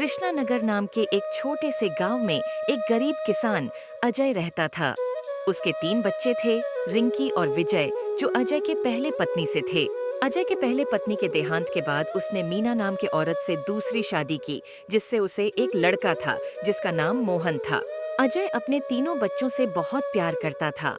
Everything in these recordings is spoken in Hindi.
कृष्णानगर नाम के एक छोटे से गांव में एक गरीब किसान अजय रहता था। उसके 3 बच्चे थे, रिंकी और विजय, जो अजय के पहले पत्नी से थे। अजय के पहले पत्नी के देहांत के बाद उसने मीना नाम के औरत से दूसरी शादी की, जिससे उसे एक लड़का था जिसका नाम मोहन था। अजय अपने तीनों बच्चों से बहुत प्यार करता था,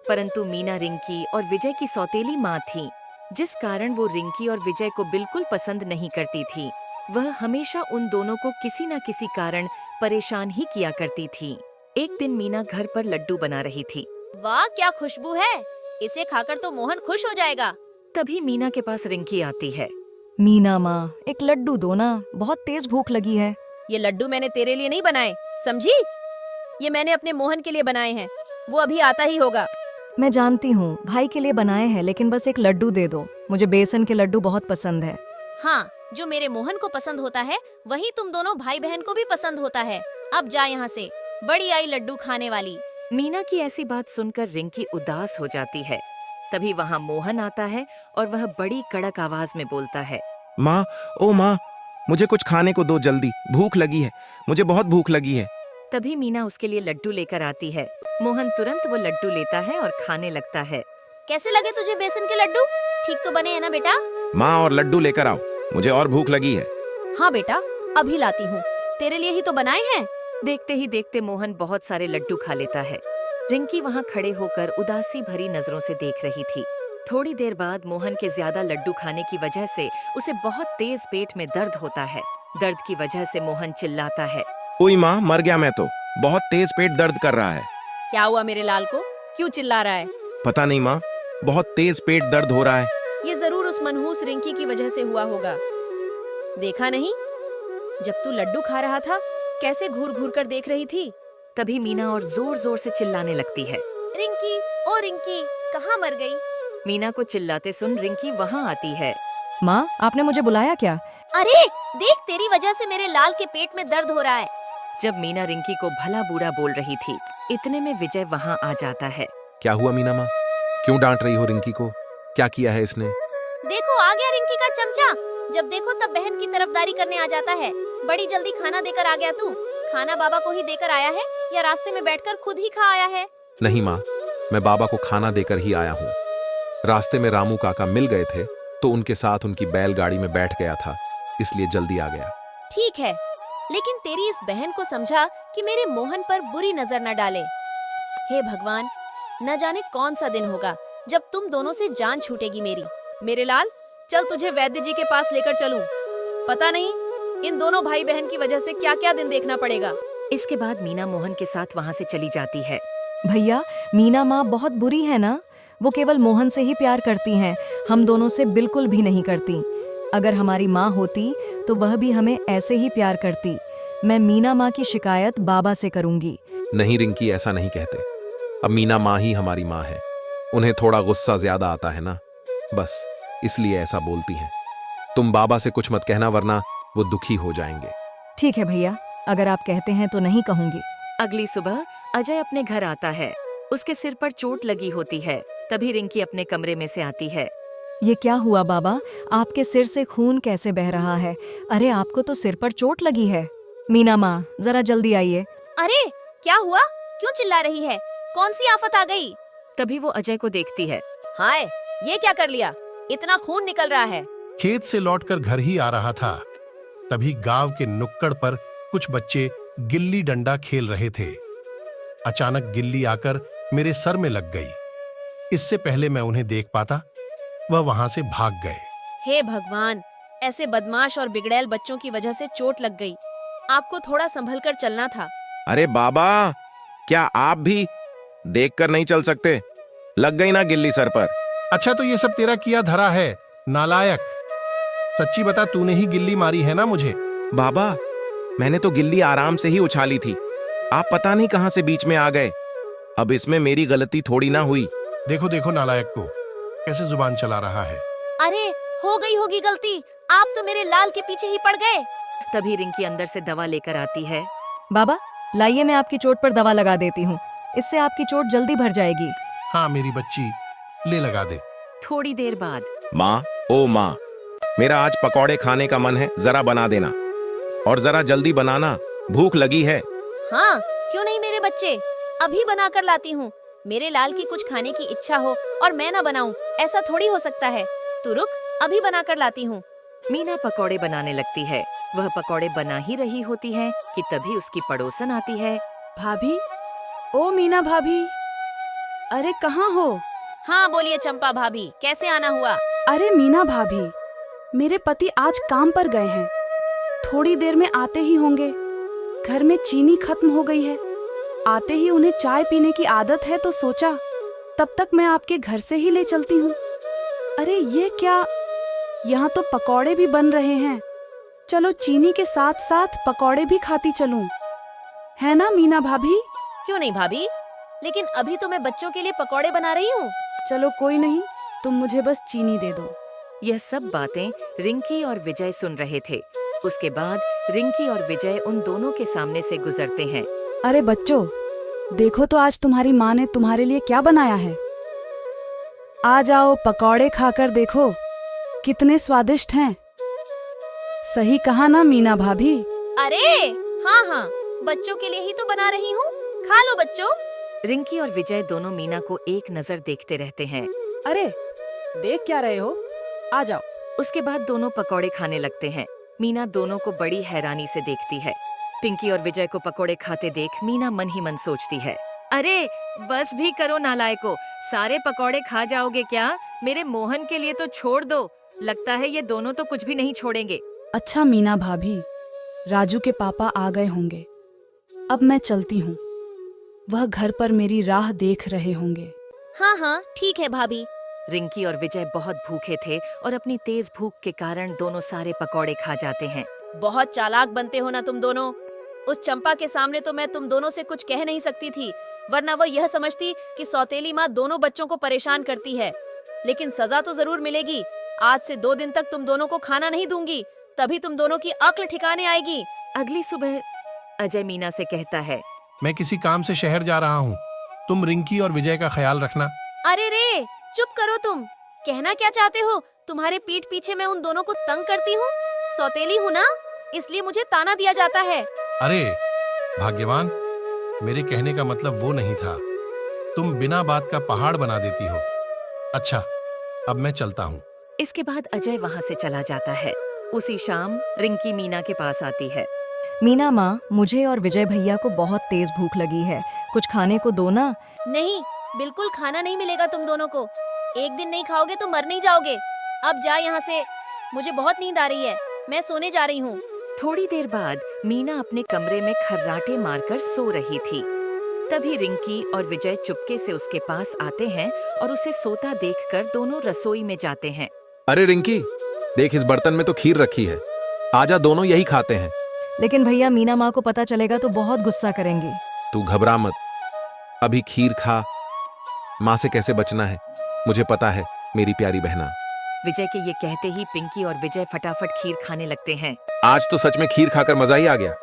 परंतु मीना रिंकी और विजय की सौतेली माँ थी, जिस कारण वो रिंकी और विजय को बिल्कुल पसंद नहीं करती थी। वह हमेशा उन दोनों को किसी न किसी कारण परेशान ही किया करती थी। एक दिन मीना घर पर लड्डू बना रही थी। वाह, क्या खुशबू है! इसे खाकर तो मोहन खुश हो जाएगा। तभी मीना के पास रिंकी आती है। मीना माँ, एक लड्डू दो ना, बहुत तेज भूख लगी है। ये लड्डू मैंने तेरे लिए नहीं बनाए, समझी? ये मैंने अपने मोहन के लिए बनाए हैं, वो अभी आता ही होगा। मैं जानती हूँ भाई के लिए बनाए हैं, लेकिन बस एक लड्डू दे दो। मुझे बेसन के लड्डू बहुत पसंद है। हाँ, जो मेरे मोहन को पसंद होता है वही तुम दोनों भाई बहन को भी पसंद होता है। अब जा यहाँ से, बड़ी आई लड्डू खाने वाली। मीना की ऐसी बात सुनकर रिंकी उदास हो जाती है। तभी वहाँ मोहन आता है और वह बड़ी कड़क आवाज में बोलता है, माँ, ओ माँ, मुझे कुछ खाने को दो जल्दी, भूख लगी है, मुझे बहुत भूख लगी है। तभी मीना उसके लिए लड्डू लेकर आती है। मोहन तुरंत वो लड्डू लेता है और खाने लगता है। कैसे लगे तुझे बेसन के लड्डू? ठीक तो बने हैं ना बेटा? माँ, और लड्डू लेकर आओ, मुझे और भूख लगी है। हाँ बेटा, अभी लाती हूँ, तेरे लिए ही तो बनाए हैं। देखते ही देखते मोहन बहुत सारे लड्डू खा लेता है। रिंकी वहाँ खड़े होकर उदासी भरी नजरों से देख रही थी। थोड़ी देर बाद मोहन के ज्यादा लड्डू खाने की वजह से उसे बहुत तेज पेट में दर्द होता है। दर्द की वजह से मोहन चिल्लाता है, ओई माँ, मर गया मैं तो, बहुत तेज पेट दर्द कर रहा है। क्या हुआ मेरे लाल को? क्यों चिल्ला रहा है? पता नहीं माँ, बहुत तेज पेट दर्द हो रहा है। ये जरूर उस मनहूस रिंकी की वजह से हुआ होगा। देखा नहीं, जब तू लड्डू खा रहा था कैसे घूर घूर कर देख रही थी। तभी मीना और जोर जोर से चिल्लाने लगती है। रिंकी, ओ रिंकी, कहाँ मर गई? मीना को चिल्लाते सुन रिंकी वहाँ आती है। माँ, आपने मुझे बुलाया क्या? अरे देख, तेरी वजह से मेरे लाल के पेट में दर्द हो रहा है। जब मीना रिंकी को भला बुरा बोल रही थी, इतने में विजय वहाँ आ जाता है। क्या हुआ मीना माँ, क्यों डांट रही हो रिंकी को? क्या किया है इसने? देखो, आ गया रिंकी का चमचा। जब देखो तब बहन की तरफदारी करने आ जाता है। बड़ी जल्दी खाना देकर आ गया तू। खाना बाबा को ही देकर आया है या रास्ते में बैठकर खुद ही खा आया है? नहीं माँ, मैं बाबा को खाना देकर ही आया हूँ। रास्ते में रामू काका मिल गए थे तो उनके साथ उनकी बैलगाड़ी में बैठ गया था, इसलिए जल्दी आ गया। ठीक है, लेकिन तेरी इस बहन को समझा कि मेरे मोहन पर बुरी नजर न डाले। हे भगवान, न जाने कौन सा दिन होगा जब तुम दोनों से जान छूटेगी मेरी। मेरे लाल, चल तुझे वैद्य जी के पास लेकर चलूं। पता नहीं इन दोनों भाई बहन की वजह से क्या क्या दिन देखना पड़ेगा। इसके बाद मीना मोहन के साथ वहाँ से चली जाती है। भैया, मीना माँ बहुत बुरी है ना। वो केवल मोहन से ही प्यार करती हैं, हम दोनों से बिल्कुल भी नहीं करती। अगर हमारी माँ होती तो वह भी हमें ऐसे ही प्यार करती। मैं मीना माँ की शिकायत बाबा से करूंगी। नहीं रिंकी, ऐसा नहीं कहते। अब मीना माँ ही हमारी माँ है। उन्हें थोड़ा गुस्सा ज्यादा आता है ना, बस इसलिए ऐसा बोलती हैं। तुम बाबा से कुछ मत कहना, वरना वो दुखी हो जाएंगे। ठीक है भैया, अगर आप कहते हैं तो नहीं कहूंगी। अगली सुबह अजय अपने घर आता है। उसके सिर पर चोट लगी होती है। तभी रिंकी अपने कमरे में से आती है। ये क्या हुआ बाबा, आपके सिर से खून कैसे बह रहा है? अरे आपको तो सिर पर चोट लगी है। मीना माँ, जरा जल्दी आइए। अरे क्या हुआ? क्यों चिल्ला रही है? कौन सी आफत आ गई? तभी वो अजय को देखती है। हाय, ये क्या कर लिया? इतना खून निकल रहा है। खेत से लौटकर घर ही आ रहा था, तभी गांव के नुक्कड़ पर कुछ बच्चे गिल्ली डंडा खेल रहे थे। अचानक गिल्ली आकर मेरे सर में लग गई। इससे पहले मैं उन्हें देख पाता, वह वहां से भाग गए। हे भगवान, ऐसे बदमाश और बिगड़ैल बच्चों की वजह से चोट लग गई। आपको थोड़ा संभल कर चलना था। अरे बाबा, क्या आप भी देखकर नहीं चल सकते? लग गई ना गिल्ली सर पर। अच्छा, तो ये सब तेरा किया धरा है, नालायक। सच्ची बता, तूने ही गिल्ली मारी है ना मुझे? बाबा, मैंने तो गिल्ली आराम से ही उछाली थी, आप पता नहीं कहां से बीच में आ गए। अब इसमें मेरी गलती थोड़ी ना हुई। देखो देखो नालायक को, कैसे जुबान चला रहा है। अरे हो गई होगी गलती, आप तो मेरे लाल के पीछे ही पड़ गए। तभी रिंकी अंदर से दवा लेकर आती है। बाबा लाइए, मैं आपकी चोट पर दवा लगा देती हूँ, इससे आपकी चोट जल्दी भर जाएगी। हाँ मेरी बच्ची, ले लगा दे। थोड़ी देर बाद, माँ, ओ माँ, मेरा आज पकौड़े खाने का मन है, जरा बना देना। और जरा जल्दी बनाना, भूख लगी है। हाँ, क्यों नहीं मेरे बच्चे, अभी बना कर लाती हूँ। मेरे लाल की कुछ खाने की इच्छा हो और मैं ना बनाऊं, ऐसा थोड़ी हो सकता है। तू रुक, अभी बना कर लाती हूँ। मीना पकौड़े बनाने लगती है। वह पकौड़े बना ही रही होती है कि तभी उसकी पड़ोसन आती है। भाभी, ओ मीना भाभी, अरे कहाँ हो? हाँ बोलिए चंपा भाभी, कैसे आना हुआ? अरे मीना भाभी, मेरे पति आज काम पर गए हैं, थोड़ी देर में आते ही होंगे। घर में चीनी खत्म हो गई है, आते ही उन्हें चाय पीने की आदत है, तो सोचा तब तक मैं आपके घर से ही ले चलती हूँ। अरे ये क्या, यहाँ तो पकौड़े भी बन रहे हैं। चलो चीनी के साथ साथ पकौड़े भी खाती चलूं, है ना मीना भाभी? क्यों नहीं भाभी, लेकिन अभी तो मैं बच्चों के लिए पकौड़े बना रही हूँ। चलो कोई नहीं, तुम मुझे बस चीनी दे दो। यह सब बातें रिंकी और विजय सुन रहे थे। उसके बाद रिंकी और विजय उन दोनों के सामने से गुजरते हैं। अरे बच्चों, देखो तो आज तुम्हारी माँ ने तुम्हारे लिए क्या बनाया है। आ जाओ, पकौड़े खाकर देखो, कितने स्वादिष्ट हैं। सही कहा ना मीना भाभी? अरे हाँ हाँ, बच्चों के लिए ही तो बना रही हूँ, खा लो बच्चों। रिंकी और विजय दोनों मीना को एक नजर देखते रहते हैं। अरे देख क्या रहे हो, आ जाओ। उसके बाद दोनों पकौड़े खाने लगते हैं। मीना दोनों को बड़ी हैरानी से देखती है। पिंकी और विजय को पकौड़े खाते देख मीना मन ही मन सोचती है, अरे बस भी करो नालायको, सारे पकौड़े खा जाओगे क्या? मेरे मोहन के लिए तो छोड़ दो। लगता है ये दोनों तो कुछ भी नहीं छोड़ेंगे। अच्छा मीना भाभी, राजू के पापा आ गए होंगे, अब मैं चलती हूँ। वह घर पर मेरी राह देख रहे होंगे। हाँ हाँ ठीक है भाभी। रिंकी और विजय बहुत भूखे थे और अपनी तेज भूख के कारण दोनों सारे पकौड़े खा जाते हैं। बहुत चालाक बनते हो ना तुम दोनों। उस चंपा के सामने तो मैं तुम दोनों से कुछ कह नहीं सकती थी, वरना वो यह समझती कि सौतेली माँ दोनों बच्चों को परेशान करती है। लेकिन सजा तो जरूर मिलेगी। आज से 2 दिन तक तुम दोनों को खाना नहीं दूंगी, तभी तुम दोनों की अक्ल ठिकाने आएगी। अगली सुबह अजय मीना से कहता है, मैं किसी काम से शहर जा रहा हूँ, तुम रिंकी और विजय का ख्याल रखना। अरे रे, चुप करो तुम। कहना क्या चाहते हो? तुम्हारे पीठ पीछे मैं उन दोनों को तंग करती हूँ? सौतेली हूँ ना, इसलिए मुझे ताना दिया जाता है। अरे भाग्यवान, मेरे कहने का मतलब वो नहीं था। तुम बिना बात का पहाड़ बना देती हो। अच्छा, अब मैं चलता हूँ। इसके बाद अजय वहाँ से चला जाता है। उसी शाम रिंकी मीना के पास आती है। मीना माँ, मुझे और विजय भैया को बहुत तेज भूख लगी है, कुछ खाने को दो ना। नहीं, बिल्कुल खाना नहीं मिलेगा तुम दोनों को। एक दिन नहीं खाओगे तो मर नहीं जाओगे। अब जा यहाँ से, मुझे बहुत नींद आ रही है, मैं सोने जा रही हूँ। थोड़ी देर बाद मीना अपने कमरे में खर्राटे मारकर सो रही थी। तभी रिंकी और विजय चुपके से उसके पास आते हैं और उसे सोता देखकर दोनों रसोई में जाते हैं। अरे रिंकी, देख इस बर्तन में तो खीर रखी है, आजा दोनों यही खाते हैं। लेकिन भैया मीना माँ को पता चलेगा तो बहुत गुस्सा करेंगी। तू घबरा मत, अभी खीर खा, माँ से कैसे बचना है मुझे पता है मेरी प्यारी बहना। विजय के ये कहते ही पिंकी और विजय फटाफट खीर खाने लगते हैं। आज तो सच में खीर खाकर मजा ही आ गया।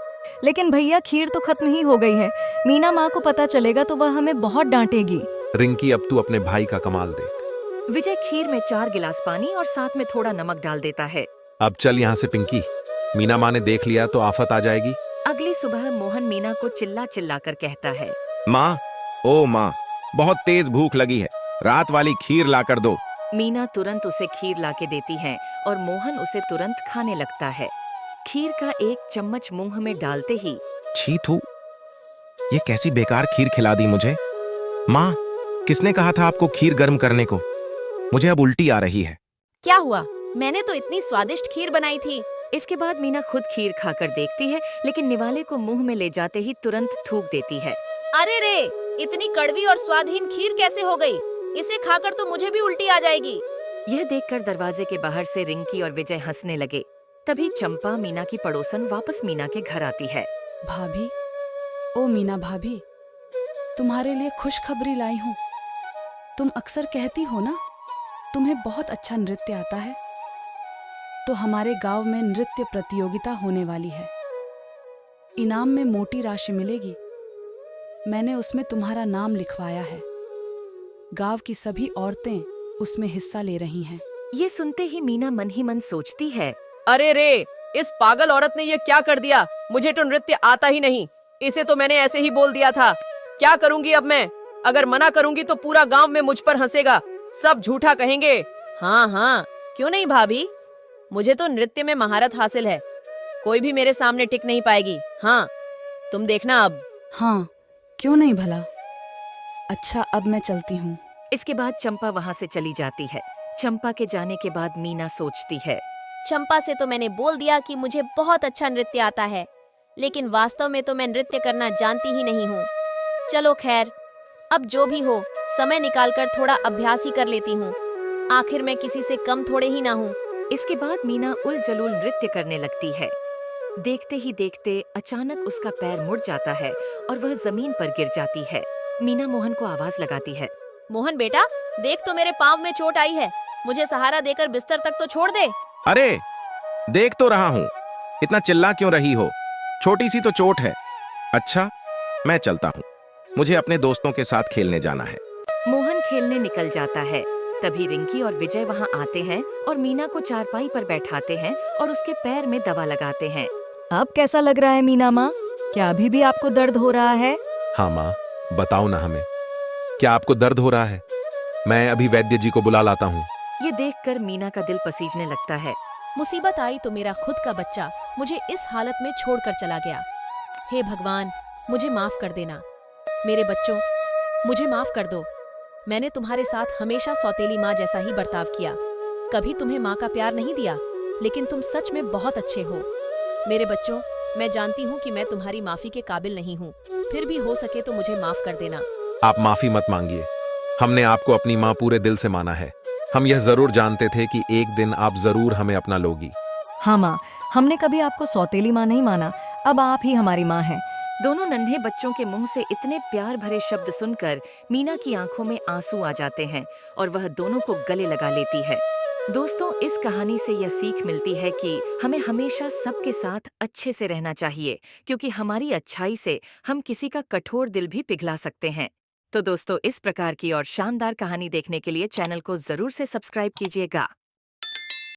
लेकिन भैया खीर तो खत्म ही हो गई है, मीना माँ को पता चलेगा तो वह हमें बहुत डांटेगी। रिंकी, अब तू अपने भाई का कमाल देख। विजय खीर में 4 गिलास पानी और साथ में थोड़ा नमक डाल देता है। अब चल यहाँ से पिंकी, मीना माँ ने देख लिया तो आफत आ जाएगी। अगली सुबह मोहन मीना को चिल्ला चिल्ला कर कहता है, माँ, ओ माँ, बहुत तेज भूख लगी है, रात वाली खीर लाकर दो। मीना तुरंत उसे खीर लाके देती है और मोहन उसे तुरंत खाने लगता है। खीर का 1 चम्मच मुंह में डालते ही छी थू, ये कैसी बेकार खीर खिला दी मुझे। माँ, किसने कहा था आपको खीर गर्म करने को? मुझे अब उल्टी आ रही है। क्या हुआ? मैंने तो इतनी स्वादिष्ट खीर बनाई थी। इसके बाद मीना खुद खीर खाकर देखती है, लेकिन निवाले को मुंह में ले जाते ही तुरंत थूक देती है। अरे रे, इतनी कड़वी और स्वादहीन खीर कैसे हो गई? इसे खाकर तो मुझे भी उल्टी आ जाएगी। यह देखकर दरवाजे के बाहर से रिंकी और विजय हंसने लगे। तभी चंपा, मीना की पड़ोसन, वापस मीना के घर आती है। भाभी, ओ मीना भाभी, तुम्हारे लिए खुशखबरी लाई हूँ। तुम अक्सर कहती हो ना, तुम्हें बहुत अच्छा नृत्य आता है। तो हमारे गांव में नृत्य प्रतियोगिता होने वाली है। इनाम में मोटी राशि मिलेगी। मैंने उसमें तुम्हारा नाम लिखवाया है। गांव की सभी औरतें उसमें हिस्सा ले रही हैं। ये सुनते ही मीना मन ही मन सोचती है, अरे रे, इस पागल औरत ने ये क्या कर दिया? मुझे तो नृत्य आता ही नहीं। इसे तो मैंने ऐसे ही बोल दिया था। क्या करूंगी अब मैं? अगर मना करूंगी तो पूरा गांव में मुझ पर हंसेगा, सब झूठा कहेंगे। हाँ हाँ, क्यों नहीं भाभी, मुझे तो नृत्य में महारत हासिल है। कोई भी मेरे सामने टिक नहीं पाएगी। हाँ, तुम देखना अब। हाँ, क्यों नहीं भला। अच्छा, अब मैं चलती हूँ। इसके बाद चंपा वहाँ से चली जाती है। चंपा के जाने के बाद मीना सोचती है, चंपा से तो मैंने बोल दिया कि मुझे बहुत अच्छा नृत्य आता है, लेकिन वास्तव में तो मैं नृत्य करना जानती ही नहीं हूँ। चलो खैर, अब जो भी हो, समय निकालकर थोड़ा अभ्यास ही कर लेती हूँ। आखिर मैं किसी से कम थोड़े ही ना हूँ। इसके बाद मीना उलझुल नृत्य करने लगती है। देखते ही देखते अचानक उसका पैर मुड़ जाता है और वह जमीन पर गिर जाती है। मीना मोहन को आवाज लगाती है, मोहन बेटा, देख तो मेरे पाँव में चोट आई है, मुझे सहारा देकर बिस्तर तक तो छोड़ दे। अरे देख तो रहा हूं, इतना चिल्ला क्यों रही हो? छोटी सी तो चोट है। अच्छा, मैं चलता हूं, मुझे अपने दोस्तों के साथ खेलने जाना है। मोहन खेलने निकल जाता है। तभी रिंकी और विजय वहाँ आते हैं और मीना को चारपाई पर बैठाते हैं और उसके पैर में दवा लगाते हैं। अब कैसा लग रहा है मीना माँ? क्या अभी भी आपको दर्द हो रहा है? हाँ माँ, बताओ ना हमें, क्या आपको दर्द हो रहा है? मैं अभी वैद्य जी को बुला लाता हूँ। ये देखकर मीना का दिल पसीजने लगता है। मुसीबत आई तो मेरा खुद का बच्चा मुझे इस हालत में छोड़कर चला गया। हे भगवान, मुझे माफ कर देना। मेरे बच्चों, मुझे माफ कर दो। मैंने तुम्हारे साथ हमेशा सौतेली माँ जैसा ही बर्ताव किया। कभी तुम्हें माँ का प्यार नहीं दिया, लेकिन तुम सच में बहुत अच्छे हो। मेरे बच्चों, मैं जानती हूँ कि मैं तुम्हारी माफी के काबिल नहीं हूँ, फिर भी हो सके तो मुझे माफ कर देना। आप माफी मत मांगिए, हमने आपको अपनी माँ पूरे दिल से माना है। हम यह जरूर जानते थे कि एक दिन आप जरूर हमें अपना लोगी। हाँ माँ, हमने कभी आपको सौतेली माँ नहीं माना, अब आप ही हमारी माँ हैं। दोनों नन्हे बच्चों के मुंह से इतने प्यार भरे शब्द सुनकर मीना की आंखों में आंसू आ जाते हैं और वह दोनों को गले लगा लेती है। दोस्तों, इस कहानी से यह सीख मिलती है कि हमें हमेशा सबके साथ अच्छे से रहना चाहिए, क्योंकि हमारी अच्छाई से हम किसी का कठोर दिल भी पिघला सकते हैं। तो दोस्तों, इस प्रकार की और शानदार कहानी देखने के लिए चैनल को जरूर से सब्सक्राइब कीजिएगा।